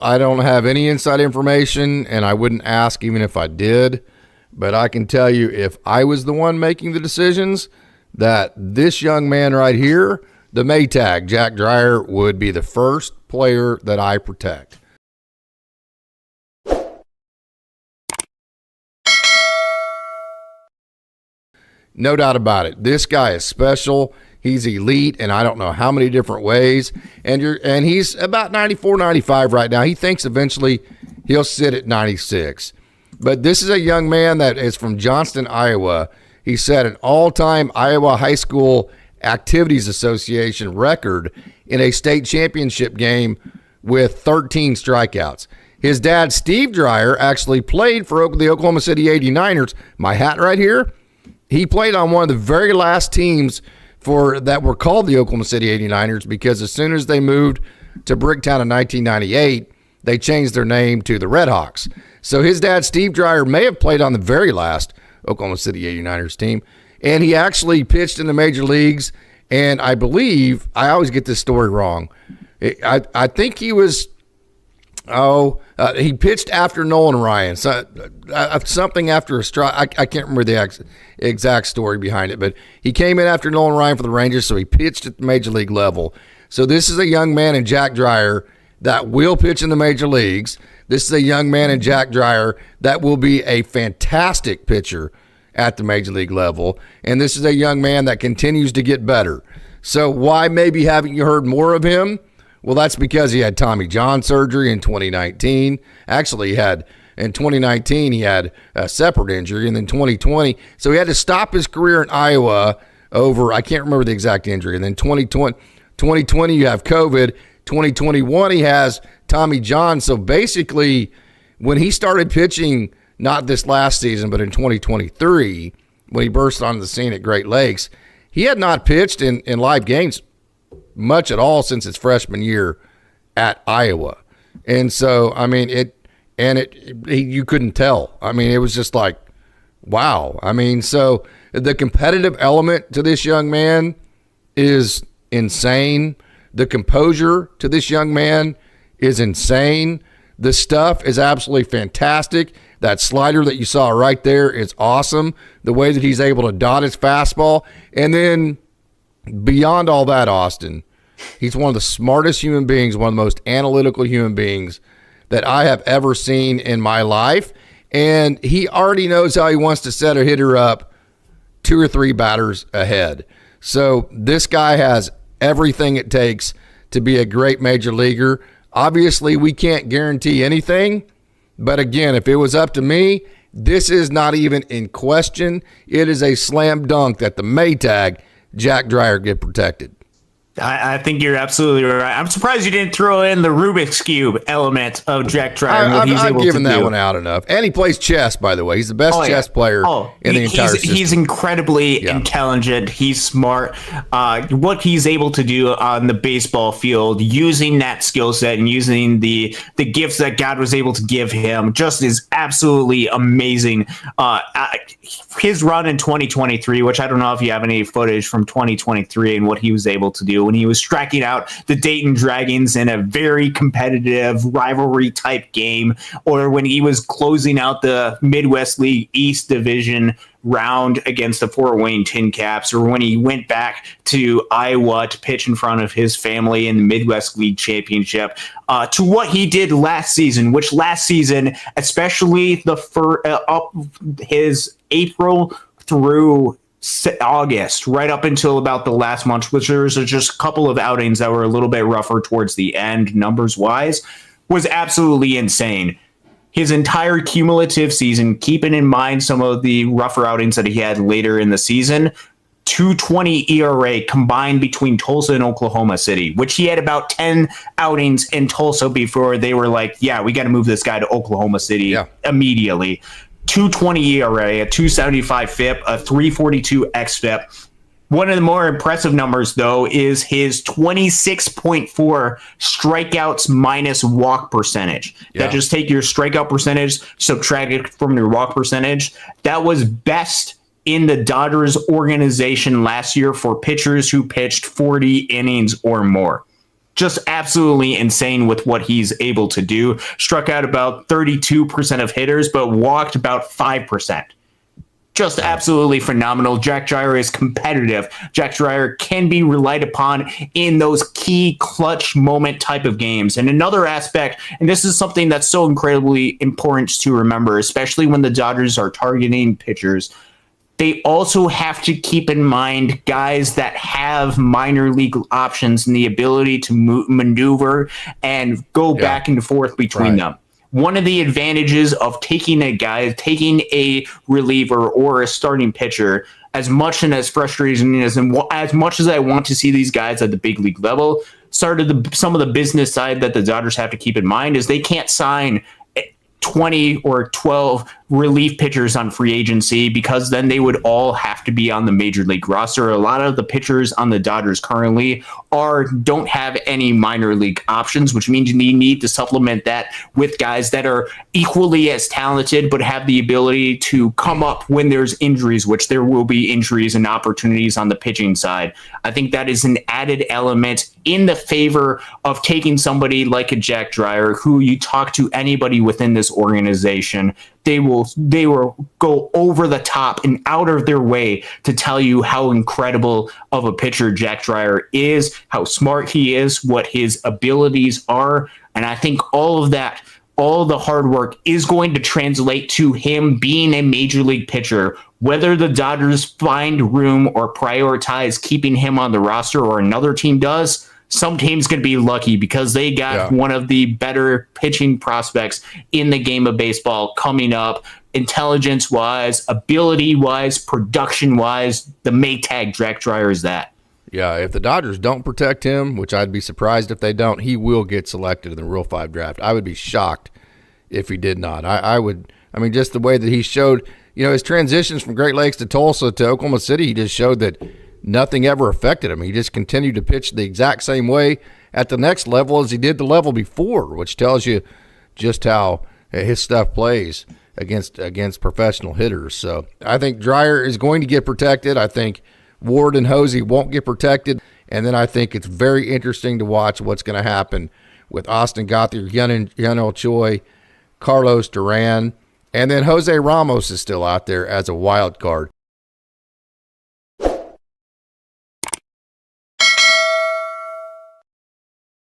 I don't have any inside information, and I wouldn't ask even if I did. But I can tell you, if I was the one making the decisions, that this young man right here, the Maytag, Jack Dreyer, would be the first player that I protect. No doubt about it. This guy is special. He's elite, and I don't know how many different ways. And he's about 94, 95 right now. He thinks eventually he'll sit at 96. But this is a young man that is from Johnston, Iowa. He set an all-time Iowa High School Activities Association record in a state championship game with 13 strikeouts. His dad, Steve Dreyer, actually played for the Oklahoma City 89ers. My hat right here. He played on one of the very last teams that were called the Oklahoma City 89ers, because as soon as they moved to Bricktown in 1998, they changed their name to the Red Hawks. So his dad, Steve Dreyer, may have played on the very last Oklahoma City 89ers team, and he actually pitched in the major leagues. And I believe, I always get this story wrong, I think he was, he pitched after Nolan Ryan, something after a strike. I can't remember the exact story behind it, but he came in after Nolan Ryan for the Rangers, so he pitched at the major league level. So this is a young man in Jack Dreyer that will pitch in the major leagues. This is a young man in Jack Dreyer that will be a fantastic pitcher at the major league level. And this is a young man that continues to get better. So why maybe haven't you heard more of him? Well, that's because he had Tommy John surgery in 2019. Actually, in 2019, he had a separate injury, and then 2020. So he had to stop his career in Iowa over, I can't remember the exact injury. And then 2020, you have COVID. 2021, he has Tommy John. So basically, when he started pitching, not this last season, but in 2023, when he burst onto the scene at Great Lakes, he had not pitched in live games much at all since his freshman year at Iowa. And so, I mean, you couldn't tell. I mean, it was just like, wow. I mean, so the competitive element to this young man is insane. The composure to this young man is insane. The stuff is absolutely fantastic. That slider that you saw right there is awesome. The way that he's able to dot his fastball. And then beyond all that, Austin, he's one of the smartest human beings, one of the most analytical human beings that I have ever seen in my life. And he already knows how he wants to set a hitter up 2 or 3 batters ahead. So this guy has everything it takes to be a great major leaguer. Obviously, we can't guarantee anything. But again, if it was up to me, this is not even in question. It is a slam dunk that the Maytag, Jack Dreyer, get protected. I think you're absolutely right. I'm surprised you didn't throw in the Rubik's Cube element of Jack Dreyer. I've given that one out enough. And he plays chess, by the way. He's the best chess player in the entire system. He's incredibly intelligent. He's smart. What he's able to do on the baseball field, using that skill set and using the gifts that God was able to give him, just is absolutely amazing. His run in 2023, which I don't know if you have any footage from 2023 and what he was able to do when he was striking out the Dayton Dragons in a very competitive rivalry type game, or when he was closing out the Midwest League East Division round against the Fort Wayne Tin Caps, or when he went back to Iowa to pitch in front of his family in the Midwest League Championship, to what he did last season, which last season, especially his April through August, right up until about the last month, which there was just a couple of outings that were a little bit rougher towards the end, numbers wise, was absolutely insane. His entire cumulative season, keeping in mind some of the rougher outings that he had later in the season, 2.20 ERA combined between Tulsa and Oklahoma City, which he had about 10 outings in Tulsa before they were like, yeah, we got to move this guy to Oklahoma City immediately. 2.20 ERA, a 2.75 FIP, a 3.42 xFIP. One of the more impressive numbers, though, is his 26.4 strikeouts minus walk percentage. That just take your strikeout percentage, subtract it from your walk percentage. That was best in the Dodgers organization last year for pitchers who pitched 40 innings or more. just absolutely insane with what he's able to do. Struck out about 32% of hitters, but walked about 5%. Just absolutely phenomenal. Jack Dreyer is competitive. Jack Dreyer can be relied upon in those key clutch moment type of games. And another aspect, and this is something that's so incredibly important to remember, especially when the Dodgers are targeting pitchers, they also have to keep in mind guys that have minor league options and the ability to maneuver and go back and forth between them. One of the advantages of taking a reliever or a starting pitcher, as much and as frustrating as much as I want to see these guys at the big league level, some of the business side that the Dodgers have to keep in mind is they can't sign 20 or 12 relief pitchers on free agency, because then they would all have to be on the major league roster. A lot of the pitchers on the Dodgers currently don't have any minor league options, which means you need to supplement that with guys that are equally as talented but have the ability to come up when there's injuries, which there will be injuries and opportunities on the pitching side. I think that is an added element in the favor of taking somebody like a Jack Dreyer, who you talk to anybody within this organization, they will go over the top and out of their way to tell you how incredible of a pitcher Jack Dreyer is, how smart he is, what his abilities are. And I think all of that, all the hard work is going to translate to him being a major league pitcher. Whether the Dodgers find room or prioritize keeping him on the roster or another team does, some team's going to be lucky because they got one of the better pitching prospects in the game of baseball coming up, intelligence-wise, ability-wise, production-wise. The Maytag Jack Dreyer is that. Yeah, if the Dodgers don't protect him, which I'd be surprised if they don't, he will get selected in the Rule 5 draft. I would be shocked if he did not. I mean, just the way that he showed, his transitions from Great Lakes to Tulsa to Oklahoma City, he just showed that nothing ever affected him. He just continued to pitch the exact same way at the next level as he did the level before, which tells you just how his stuff plays against professional hitters. So I think Dreyer is going to get protected. I think Ward and Hosey won't get protected. And then I think it's very interesting to watch what's going to happen with Austin Gothard, Yunel Choi, Carlos Duran, and then Jose Ramos is still out there as a wild card.